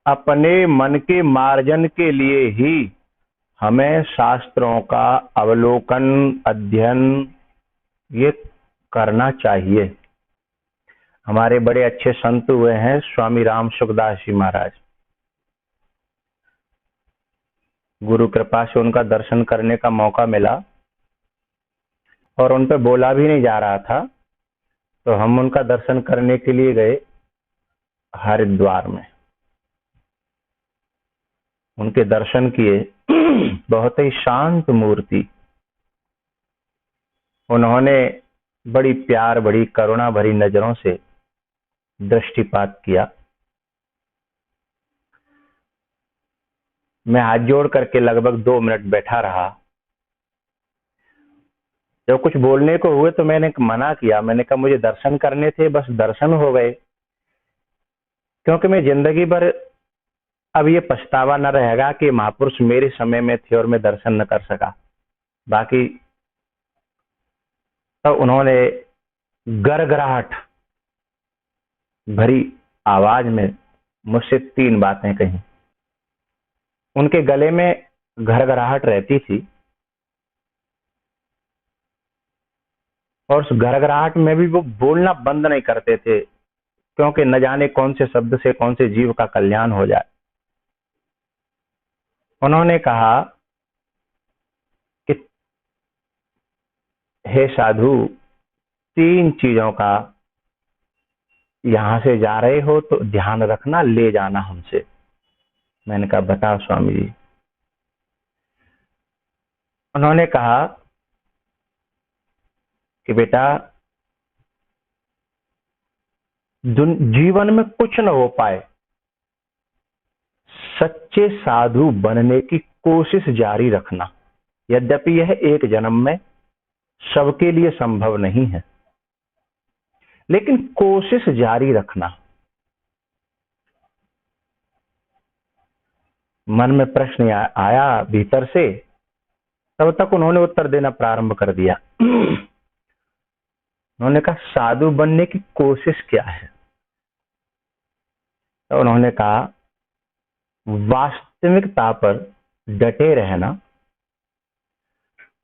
अपने मन के मार्जन के लिए ही हमें शास्त्रों का अवलोकन, अध्ययन ये करना चाहिए। हमारे बड़े अच्छे संत हुए हैं स्वामी राम सुखदास जी महाराज। गुरु कृपा से उनका दर्शन करने का मौका मिला और उन पे बोला भी नहीं जा रहा था, तो हम उनका दर्शन करने के लिए गए हरिद्वार में। उनके दर्शन किए। बहुत ही शांत मूर्ति। उन्होंने बड़ी प्यार, बड़ी करुणा भरी नजरों से दृष्टिपात किया। मैं हाथ जोड़ करके लगभग 2 मिनट बैठा रहा। जब कुछ बोलने को हुए तो मैंने मना किया। मैंने कहा मुझे दर्शन करने थे, बस दर्शन हो गए, क्योंकि मैं जिंदगी भर अब ये पछतावा न रहेगा कि महापुरुष मेरे समय में थे और मैं दर्शन न कर सका। बाकी तो उन्होंने गड़गड़ाहट भरी आवाज में मुझसे 3 बातें कही। उनके गले में घरघराहट रहती थी और उस घरघराहट में भी वो बोलना बंद नहीं करते थे, क्योंकि न जाने कौन से शब्द से कौन से जीव का कल्याण हो जाए। उन्होंने कहा कि हे साधु, 3 चीजों का यहां से जा रहे हो तो ध्यान रखना, ले जाना हमसे। मैंने कहा बताओ स्वामी जी। उन्होंने कहा कि बेटा, जीवन में कुछ न हो पाए, सच्चे साधु बनने की कोशिश जारी रखना। यद्यपि यह एक जन्म में सबके लिए संभव नहीं है, लेकिन कोशिश जारी रखना। मन में प्रश्न आया भीतर से, तब तक उन्होंने उत्तर देना प्रारंभ कर दिया। उन्होंने कहा साधु बनने की कोशिश क्या है? तो उन्होंने कहा वास्तविकता पर डटे रहना,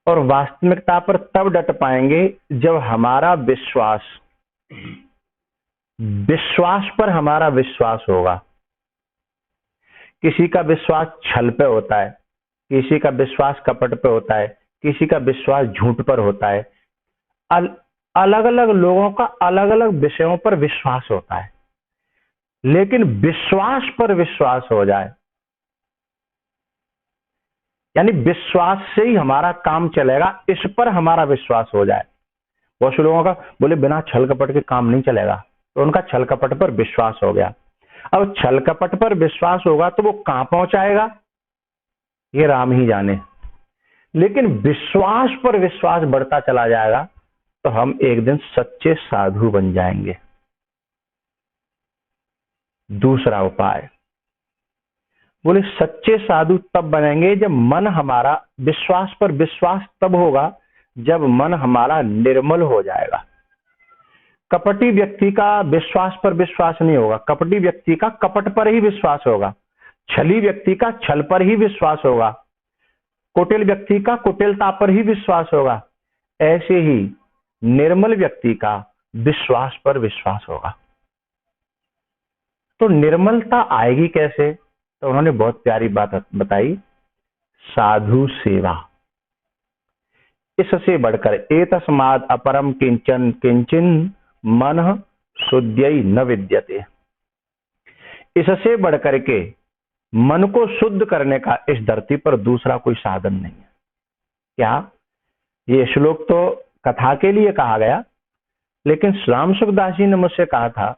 और वास्तविकता पर तब डट पाएंगे जब हमारा विश्वास पर हमारा विश्वास होगा। किसी का विश्वास छल पे होता है, किसी का विश्वास कपट पे होता है, किसी का विश्वास झूठ पर होता है। अलग अलग लोगों का अलग अलग विषयों पर विश्वास होता है, लेकिन विश्वास पर विश्वास हो जाए, यानी विश्वास से ही हमारा काम चलेगा, इस पर हमारा विश्वास हो जाए। बहुत से लोगों का बोले बिना छल कपट के काम नहीं चलेगा, तो उनका छल कपट पर विश्वास हो गया। अब छल कपट पर विश्वास होगा तो वो कहां पहुंचाएगा ये राम ही जाने, लेकिन विश्वास पर विश्वास बढ़ता चला जाएगा तो हम एक दिन सच्चे साधु बन जाएंगे। दूसरा उपाय, बोले सच्चे साधु तब बनेंगे जब मन हमारा, विश्वास पर विश्वास तब होगा जब मन हमारा निर्मल हो जाएगा। कपटी व्यक्ति का विश्वास पर विश्वास नहीं होगा, कपटी व्यक्ति का कपट पर ही विश्वास होगा, छली व्यक्ति का छल पर ही विश्वास होगा, कुटिल व्यक्ति का कुटिलता पर ही विश्वास होगा। ऐसे ही निर्मल व्यक्ति का विश्वास पर विश्वास होगा। तो निर्मलता आएगी कैसे? तो उन्होंने बहुत प्यारी बात बताई, साधु सेवा। इससे बढ़कर एतस्माद् अपरम किंचन किंचिन मन शुद्ध्यै न विद्यते। इससे बढ़कर के मन को शुद्ध करने का इस धरती पर दूसरा कोई साधन नहीं है। क्या? ये श्लोक तो कथा के लिए कहा गया, लेकिन राम सुखदास जी ने मुझसे कहा था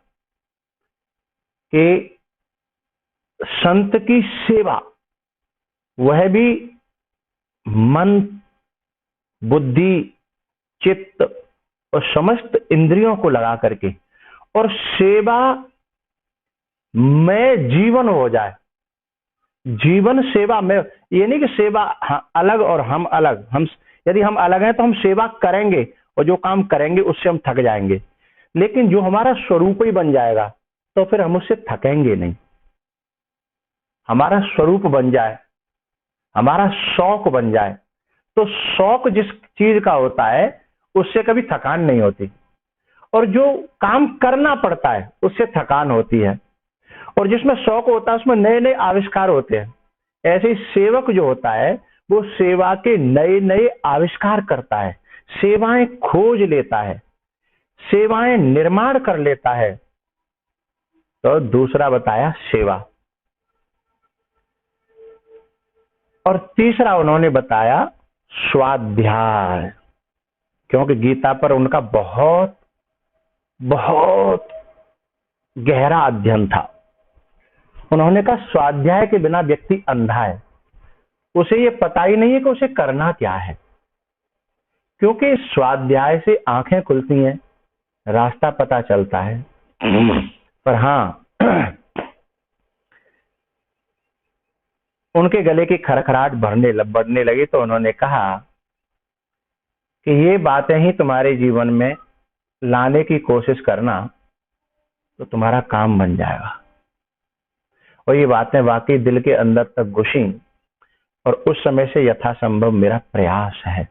कि संत की सेवा, वह भी मन, बुद्धि, चित्त और समस्त इंद्रियों को लगा करके, और सेवा में जीवन हो जाए। जीवन सेवा में, ये नहीं कि सेवा अलग और हम अलग। हम यदि हम अलग हैं तो हम सेवा करेंगे और जो काम करेंगे उससे हम थक जाएंगे, लेकिन जो हमारा स्वरूप ही बन जाएगा तो फिर हम उससे थकेंगे नहीं। हमारा स्वरूप बन जाए, हमारा शौक बन जाए। तो शौक जिस चीज का होता है उससे कभी थकान नहीं होती, और जो काम करना पड़ता है उससे थकान होती है। और जिसमें शौक होता है उसमें नए नए आविष्कार होते हैं। ऐसे ही सेवक जो होता है वो सेवा के नए नए आविष्कार करता है, सेवाएं खोज लेता है, सेवाएं निर्माण कर लेता है। तो दूसरा बताया सेवा, और तीसरा उन्होंने बताया स्वाध्याय, क्योंकि गीता पर उनका बहुत बहुत गहरा अध्ययन था। उन्होंने कहा स्वाध्याय के बिना व्यक्ति अंधा है, उसे ये पता ही नहीं है कि उसे करना क्या है। क्योंकि स्वाध्याय से आंखें खुलती हैं, रास्ता पता चलता है। पर हाँ, उनके गले की खरखराहट बढ़ने लगी, तो उन्होंने कहा कि ये बातें ही तुम्हारे जीवन में लाने की कोशिश करना तो तुम्हारा काम बन जाएगा। और ये बातें वाकई दिल के अंदर तक घुसी, और उस समय से यथासंभव मेरा प्रयास है